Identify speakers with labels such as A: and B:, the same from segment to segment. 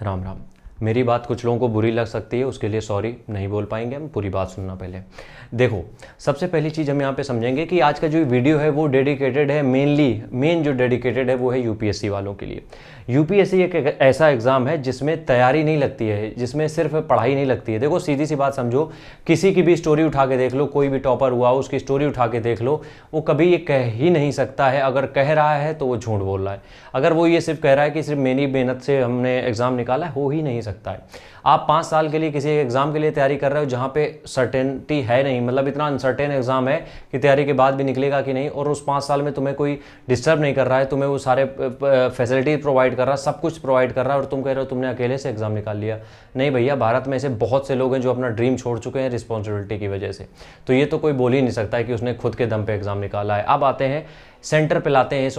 A: राम राम। मेरी बात कुछ लोगों को बुरी लग सकती है, उसके लिए सॉरी, नहीं बोल पाएंगे हम। पूरी बात सुनना पहले। देखो, सबसे पहली चीज़ हम यहाँ पे समझेंगे कि आज का जो वीडियो है वो डेडिकेटेड है मेन जो डेडिकेटेड है वो है यूपीएससी वालों के लिए। यूपीएससी एक ऐसा एग्ज़ाम है जिसमें तैयारी नहीं लगती है, जिसमें सिर्फ पढ़ाई नहीं लगती है। देखो, सीधी सी बात समझो, किसी की भी स्टोरी उठा के देख लो, कोई भी टॉपर हुआ उसकी स्टोरी उठा के देख लो, वो कभी ये कह ही नहीं सकता है। अगर कह रहा है तो वो झूठ बोल रहा है। अगर वो ये सिर्फ कह रहा है कि सिर्फ मेरी मेहनत से हमने एग्ज़ाम निकाला है, हो ही नहीं सकता है। आप 5 साल के लिए किसी एग्ज़ाम के लिए तैयारी कर रहे हो जहाँ पे सर्टेनिटी है नहीं, मतलब इतना अनसर्टेन एग्ज़ाम है कि तैयारी के बाद भी निकलेगा कि नहीं, और उस 5 साल में तुम्हें कोई डिस्टर्ब नहीं कर रहा है, तुम्हें वो सारे फैसिलिटी प्रोवाइड कर रहा है, सब कुछ प्रोवाइड कर रहा है, और तुम कह रहे हो तुमने अकेले से एग्ज़ाम निकाल लिया। नहीं भैया, भारत में ऐसे बहुत से लोग हैं जो अपना ड्रीम छोड़ चुके हैं रिस्पॉन्सिबिलिटी की वजह से। तो ये तो कोई बोल ही नहीं सकता है कि उसने खुद के दम पे एग्ज़ाम निकाला है। अब आते हैं सेंटर पे, लाते हैं इस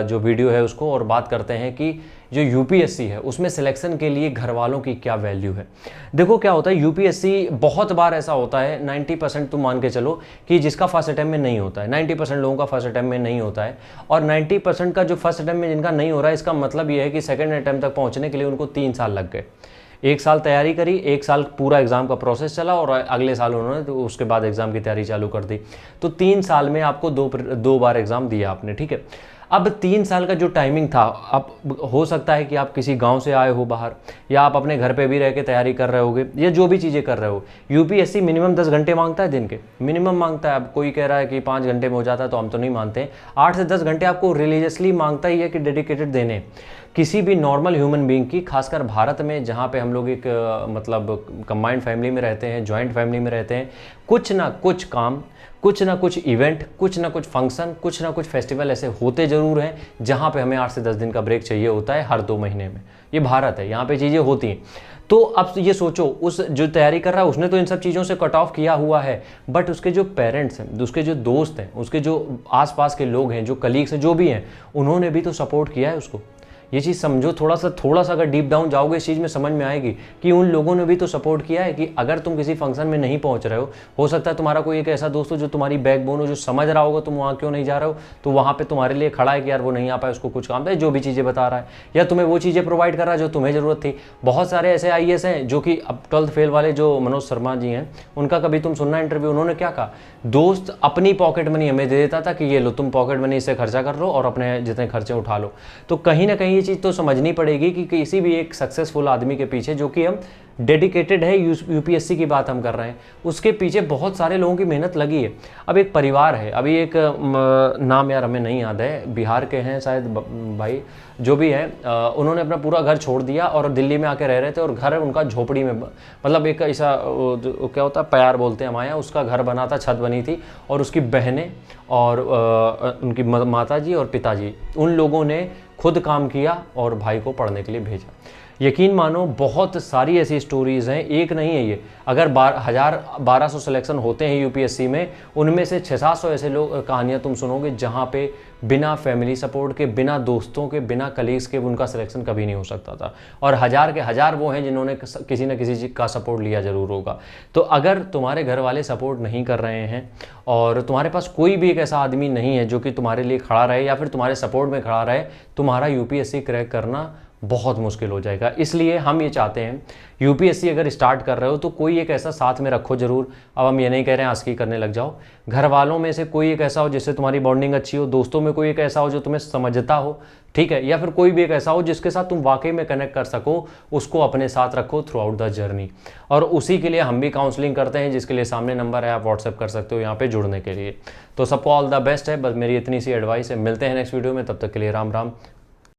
A: जो वीडियो है उसको, और बात करते हैं कि जो यूपीएससी है उसमें सिलेक्शन के लिए घर वालों की क्या वैल्यू है। देखो, क्या होता है, यूपीएससी बहुत बार ऐसा होता है, 90% तुम मान के चलो कि जिसका फर्स्ट अटैम्प्ट में नहीं होता है, 90% लोगों का फर्स्ट अटैम्प्ट में नहीं होता है, और 90% का जो फर्स्ट अटैम्प्ट में जिनका नहीं हो रहा है, इसका मतलब ये है कि सेकंड अटैम्प्ट तक पहुंचने के लिए उनको 3 साल लग गए। 1 साल तैयारी करी, 1 साल पूरा एग्ज़ाम का प्रोसेस चला, और अगले साल उन्होंने तो उसके बाद एग्ज़ाम की तैयारी चालू कर दी। तो 3 साल में आपको दो बार एग्ज़ाम दिया आपने, ठीक है। अब 3 साल का जो टाइमिंग था, अब हो सकता है कि आप किसी गांव से आए हो बाहर, या आप अपने घर पे भी रह के तैयारी कर रहे होगे, या जो भी चीज़ें कर रहे हो। यूपीएससी मिनिमम 10 घंटे मांगता है, दिन के मिनिमम मांगता है। अब कोई कह रहा है कि 5 घंटे में हो जाता है, तो हम तो नहीं मानते। 8 से 10 घंटे आपको रिलीजियसली मांगता ही है कि डेडिकेटेड देने। किसी भी नॉर्मल ह्यूमन बीइंग की, खासकर भारत में जहाँ पे हम लोग एक मतलब कंबाइंड फैमिली में रहते हैं, जॉइंट फैमिली में रहते हैं, कुछ ना कुछ काम, कुछ ना कुछ इवेंट, कुछ ना कुछ फंक्शन, कुछ ना कुछ फेस्टिवल ऐसे होते ज़रूर हैं जहाँ पे हमें 8 से 10 दिन का ब्रेक चाहिए होता है हर 2 महीने में। ये भारत है, यहाँ पे चीज़ें होती हैं। तो अब ये सोचो, उस जो तैयारी कर रहा है उसने तो इन सब चीज़ों से कट ऑफ किया हुआ है, बट उसके जो पेरेंट्स हैं, उसके जो दोस्त हैं, उसके जो आसपास के लोग हैं, जो कलीग्स हैं, जो भी हैं, उन्होंने भी तो सपोर्ट किया है उसको। ये चीज़ समझो, थोड़ा सा अगर डीप डाउन जाओगे इस चीज़ में समझ में आएगी कि उन लोगों ने भी तो सपोर्ट किया है। कि अगर तुम किसी फंक्शन में नहीं पहुंच रहे हो सकता है तुम्हारा कोई एक ऐसा दोस्त हो जो तुम्हारी बैकबोन हो, जो समझ रहा होगा तुम वहाँ क्यों नहीं जा रहे हो, तो वहाँ पे तुम्हारे लिए खड़ा है कि यार वो नहीं आ पाए, उसको कुछ काम था, जो भी चीज़ें बता रहा है, या तुम्हें वो चीज़ें प्रोवाइड कर रहा है जो तुम्हें ज़रूरत थी। बहुत सारे ऐसे आईएएस हैं जो कि अब 12th फेल वाले जो मनोज शर्मा जी हैं, उनका कभी तुम सुनना इंटरव्यू, उन्होंने क्या कहा, दोस्त अपनी पॉकेट मनी हमें दे देता था कि ये लो तुम पॉकेट मनी से खर्चा कर लो और अपने जितने खर्चे उठा लो। तो कहीं ना कहीं ये चीज़ तो समझनी पड़ेगी कि किसी भी एक सक्सेसफुल आदमी के पीछे, जो कि हम डेडिकेटेड है, यूपीएससी की बात हम कर रहे हैं, उसके पीछे बहुत सारे लोगों की मेहनत लगी है। अब एक परिवार है, अभी एक नाम यार हमें नहीं याद है, बिहार के हैं शायद भाई, जो भी है, उन्होंने अपना पूरा घर छोड़ दिया और दिल्ली में आके रह रहे थे, और घर उनका झोपड़ी में, मतलब एक ऐसा क्या होता है, प्यार बोलते हैं हमारे यहाँ, उसका घर बना था, छत बनी थी, और उसकी बहनें और उनकी माता जी और पिताजी, उन लोगों ने खुद काम किया और भाई को पढ़ने के लिए भेजा। यकीन मानो, बहुत सारी ऐसी स्टोरीज़ हैं, एक नहीं है ये। अगर 1200 सिलेक्शन होते हैं यूपीएससी में, उनमें से 600-700 ऐसे लोग कहानियाँ तुम सुनोगे जहाँ पे बिना फैमिली सपोर्ट के, बिना दोस्तों के, बिना कलीग्स के उनका सिलेक्शन कभी नहीं हो सकता था। और 1000 के 1000 वो हैं जिन्होंने किसी न किसी चीज़ का सपोर्ट लिया ज़रूर होगा। तो अगर तुम्हारे घर वाले सपोर्ट नहीं कर रहे हैं, और तुम्हारे पास कोई भी एक ऐसा आदमी नहीं है जो कि तुम्हारे लिए खड़ा रहे या फिर तुम्हारे सपोर्ट में खड़ा रहे, तुम्हारा यूपीएससी क्रैक करना बहुत मुश्किल हो जाएगा। इसलिए हम ये चाहते हैं, यूपीएससी अगर स्टार्ट कर रहे हो तो कोई एक ऐसा साथ में रखो ज़रूर। अब हम ये नहीं कह रहे हैं आस्की करने लग जाओ। घर वालों में से कोई एक ऐसा हो जिससे तुम्हारी बॉन्डिंग अच्छी हो, दोस्तों में कोई एक ऐसा हो जो तुम्हें समझता हो, ठीक है, या फिर कोई भी एक ऐसा हो जिसके साथ तुम वाकई में कनेक्ट कर सको, उसको अपने साथ रखो थ्रू आउट द जर्नी। और उसी के लिए हम भी काउंसलिंग करते हैं, जिसके लिए सामने नंबर है, आप व्हाट्सएप कर सकते हो यहाँ पे जुड़ने के लिए। तो सबको ऑल द बेस्ट है, बस मेरी इतनी सी एडवाइस है। मिलते हैं नेक्स्ट वीडियो में, तब तक के लिए राम राम।